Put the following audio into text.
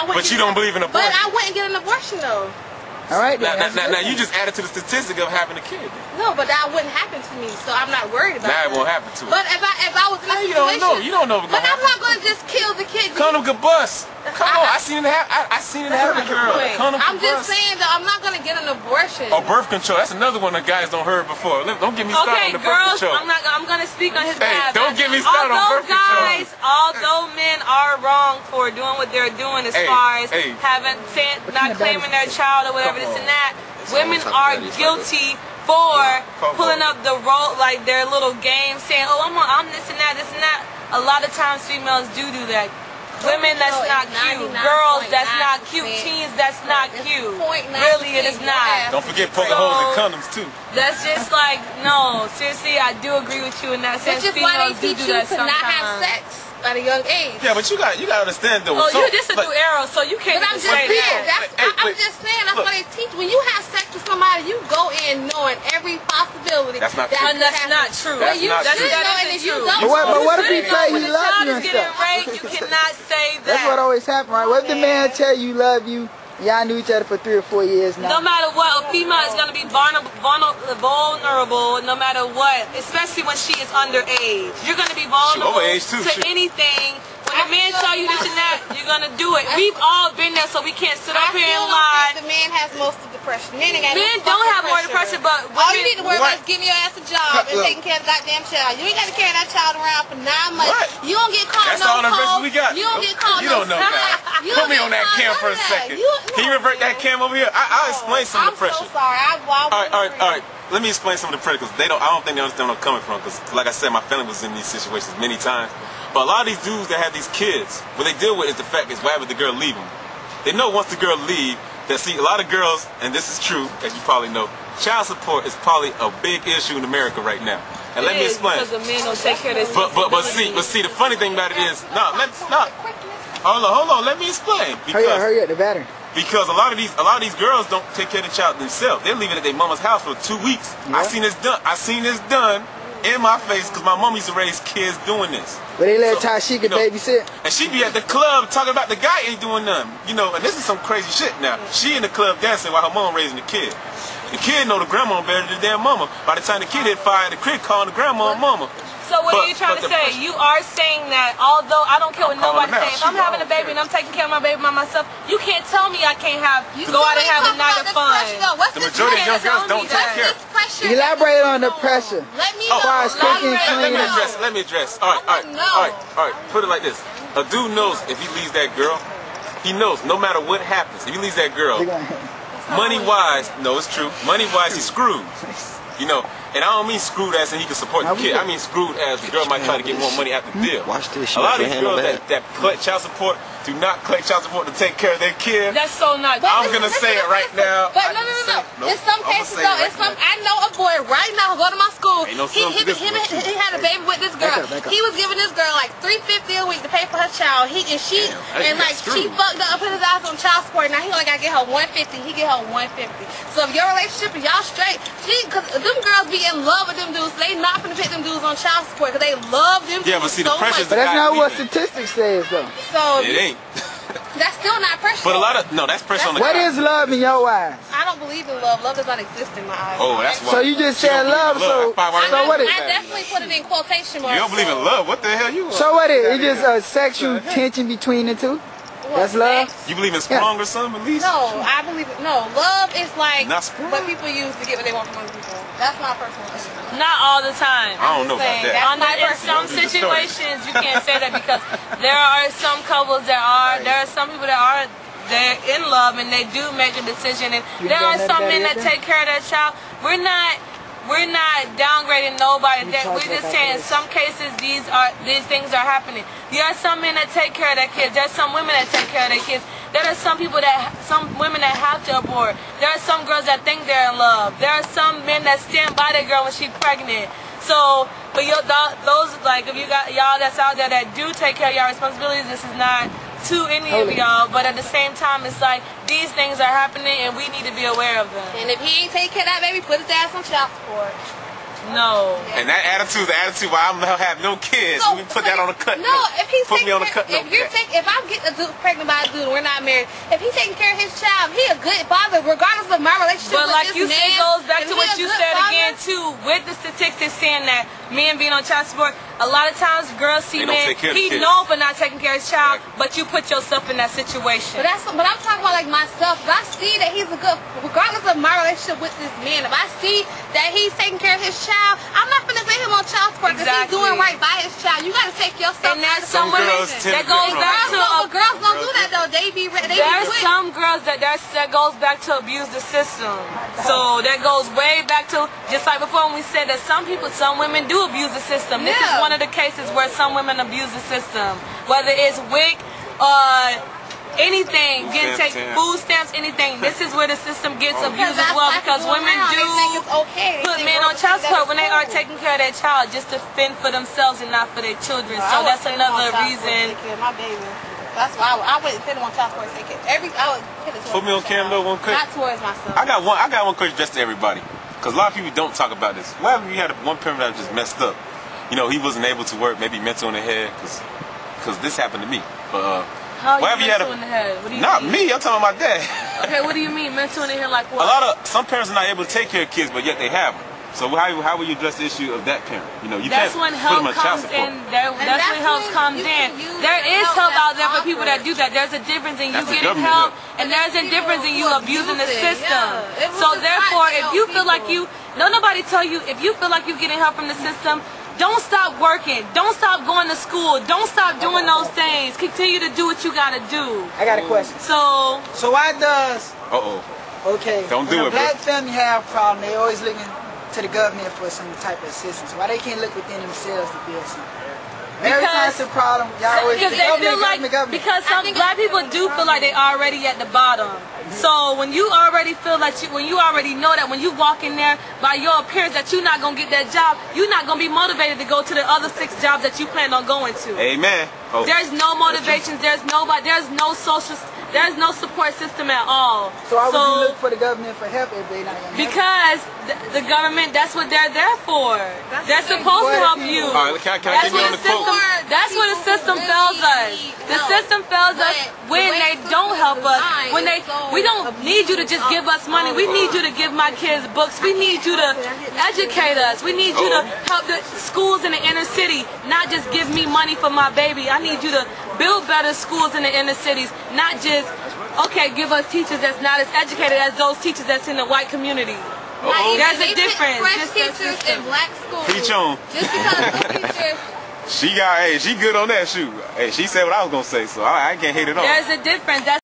But you don't believe in abortion. But I wouldn't get an abortion though. All right, then. Now you just added to the statistic of having a kid. No, but that wouldn't happen to me, so I'm not worried about it. Now it won't happen to me. But if I was in a situation, you don't know what's but gonna happen. I'm not gonna just kill the kid. Condom could bust. Come on, I seen it happen, girl. I'm just saying that I'm not gonna get an abortion. Or birth control. That's another one that guys don't heard before. Don't get me started on the birth control. I'm gonna speak on his behalf. Don't get me started on birth control. Although men are wrong for doing what they're doing as far as not claiming their child or whatever this and that, women are guilty for pulling up the role, like their little game, saying, "Oh, I'm this and that, this and that." A lot of times, females do that. Women, that's not cute. Girls, that's not cute. Teens, that's not cute. Really, it is not. Don't forget poking holes in condoms too. That's just like, no, seriously, I do agree with you in that sense. Which is why they teach you that to not have sex at a young age. Yeah, but you got to understand though. Oh, you're just a new arrow, so you can't just say that. I'm just saying, that's why they teach. When you have sex with somebody, you go in knowing every possibility. That's not true. That's not true. That's not true. That isn't true. But what if he tell you he loves you and stuff? stuff? You cannot say that. That's what always happens, right? What if the man tell you love you? Y'all knew each other for 3 or 4 years now. No matter what, a female is going to be vulnerable no matter what, especially when she is underage. You're going to be vulnerable to anything. When a man tell you this and that, you're going to do it. We've all been there, so we can't sit up here and lie. The man has most of the pressure. Men don't have more depression, but all you need to worry about is giving your ass a job and taking care of the goddamn child. You ain't got to carry that child around for 9 months. You don't get caught. That's all the rest we got. You don't get caught. You don't know that. Put me on that cam for a second. Can you revert that cam over here? I'll explain some of the pressure. I'm so sorry. All right. Let me explain some of the pressure, because I don't think they understand where I'm coming from. Because, like I said, my family was in these situations many times. But a lot of these dudes that have these kids, what they deal with is the fact is, why would the girl leave them? They know once the girl leave, that see, a lot of girls, and this is true, as you probably know, child support is probably a big issue in America right now. And let me explain. Because the men don't take care of this. But see, the funny thing about it is, hold on, let me explain. Because, hurry up, the battery. Because a lot of these girls don't take care of the child themselves. They leave it at their mama's house for 2 weeks. Yeah. I seen this done in my face, because my mom used to raise kids doing this. But they let Tashika babysit. And she be at the club talking about the guy ain't doing nothing. You know, and this is some crazy shit now. She in the club dancing while her mom raising the kid. The kid know the grandma better than the damn mama. By the time the kid hit 5 at the crib, calling the grandma and mama. So what are you trying to say? You are saying that although I don't care what nobody says, if I'm having a baby and I'm taking care of my baby by myself, you can't tell me I can't go out and have a night of fun. The majority of young girls don't take care. Elaborate on the pressure. Let me address. All right. Put it like this. A dude knows if he leaves that girl, he knows no matter what happens, if he leaves that girl, money-wise, no, it's true. Money-wise, he's screwed. You know, and I don't mean screwed as in he can support the kid. I mean screwed as the girl might try to get more money after the deal. A lot of these girls that collect child support do not collect child support to take care of their kid. That's so not. I'm gonna say it right now. But no. In some cases though, I know a boy right now who go to my school. He had a baby with this girl. He was giving this girl like $350 a week to pay for her child. She fucked up, put his ass on child support. Now he only gotta get her $150. He get her $150. So if your relationship is y'all straight, cause them girls be in love with them dudes. They not gonna put them dudes on child support because they love them. Yeah, but see, the pressure. But that's not what statistics says though. So it ain't. That's still not pressure. But that's pressure on the What is love in your eyes? I don't believe in love. Love does not exist in my eyes. Oh, that's why. So you just said love, so what is it? I definitely put it in quotation marks. You don't believe in love? What the hell you? So what is it? It's just a sexual tension between the two? That's love? You believe in sprung or something at least? No, I believe it. No, love is like what people use to get what they want from other people. That's my personal opinion. Not all the time. I don't know about that. In some situations, you can't say that because there are some couples there are some people that they're in love and they do make a decision, and there are some men that take care of their child. We're not downgrading nobody. We're just saying in some cases these things are happening. There are some men that take care of their kids. There are some women that take care of their kids. There are some women that have to abort. There are some girls that think they're in love. There are some men that stand by their girl when she's pregnant. So, but those, like, if you got y'all that's out there that do take care of your responsibilities, this is not to any of y'all, but at the same time, it's like these things are happening and we need to be aware of them. And if he ain't take care of that baby, put his ass on child support. No. And that attitude is the attitude why I'm gonna have no kids. So, we put that on the cut. No, if he's put me on the cut. If I'm getting a dude pregnant by a dude and we're not married, if he's taking care of his child, he a good father regardless of my relationship but with like this you man. said, it goes back to what you said father, again too, with the statistics saying that men being on child support, a lot of times girls see men, he known for not taking care of his child, but you put yourself in that situation. But I'm talking about like myself. If I see that he's a good, regardless of my relationship with this man, if I see that he's taking care of his child, I'm not gonna put him on child support because he's doing right by his child. You gotta take yourself. And there's some women that goes back to girls don't do that though. There's some girls that goes back to abuse the system. So that goes way back to just like before when we said that some women do abuse the system. This is one of the cases where some women abuse the system, whether it's WIC, anything, food stamps, anything. This is where the system gets abused as well because women do put men on child support when they are taking care of their child just to fend for themselves and not for their children. So that's another reason. That's why I wouldn't put him on child support. Put me on cam though, one quick. Not towards myself. I got one question just to everybody, because a lot of people don't talk about this. What if you had one parent that was just messed up? You know, he wasn't able to work, maybe mental in the head, because this happened to me. How you mental in the head? What do you mean? Me, I'm talking about my dad. Okay, what do you mean mental in the head? Like what? Some parents are not able to take care of kids, but yet they have them. So how will you address the issue of that parent? You know, you that's can't when help put them on child comes support. in. That's when help comes in. There is help out there for people that do that. There's a difference in you getting help, and there's a difference in you abusing the system. So therefore, if you feel like nobody tell you, if you feel like you're getting help from the system, don't stop working. Don't stop going to school. Don't stop doing those things. Continue to do what you gotta do. I got a question. So why does okay? Don't do it, when a black family have a problem, they always looking to the government for some type of assistance. Why they can't look within themselves to build something? Every time it's a problem, y'all always because they feel like because some black people do feel like they already at the bottom. So when you already feel like when you already know that when you walk in there by your appearance that you're not gonna get that job, you're not gonna be motivated to go to the other 6 jobs that you plan on going to. Amen. There's no motivations. There's nobody. There's no social. There's no support system at all. So why would you look for the government for help if they not gonna help? Because the government, that's what they're there for. They're supposed to help you. All right, can I get you on the quote? That's what the system fails us. The system fails us when they don't help us. When we don't need you to just give us money. We need you to give my kids books. We need you to educate us. We need you to help the schools in the inner city, not just give me money for my baby. I need you to build better schools in the inner cities, not just give us teachers that's not as educated as those teachers that's in the white community. There's a difference. Fresh teachers in black schools. Preach on. Just because teachers. She good on that shoe. Hey, she said what I was gonna say, so I can't hate it on. There's a difference.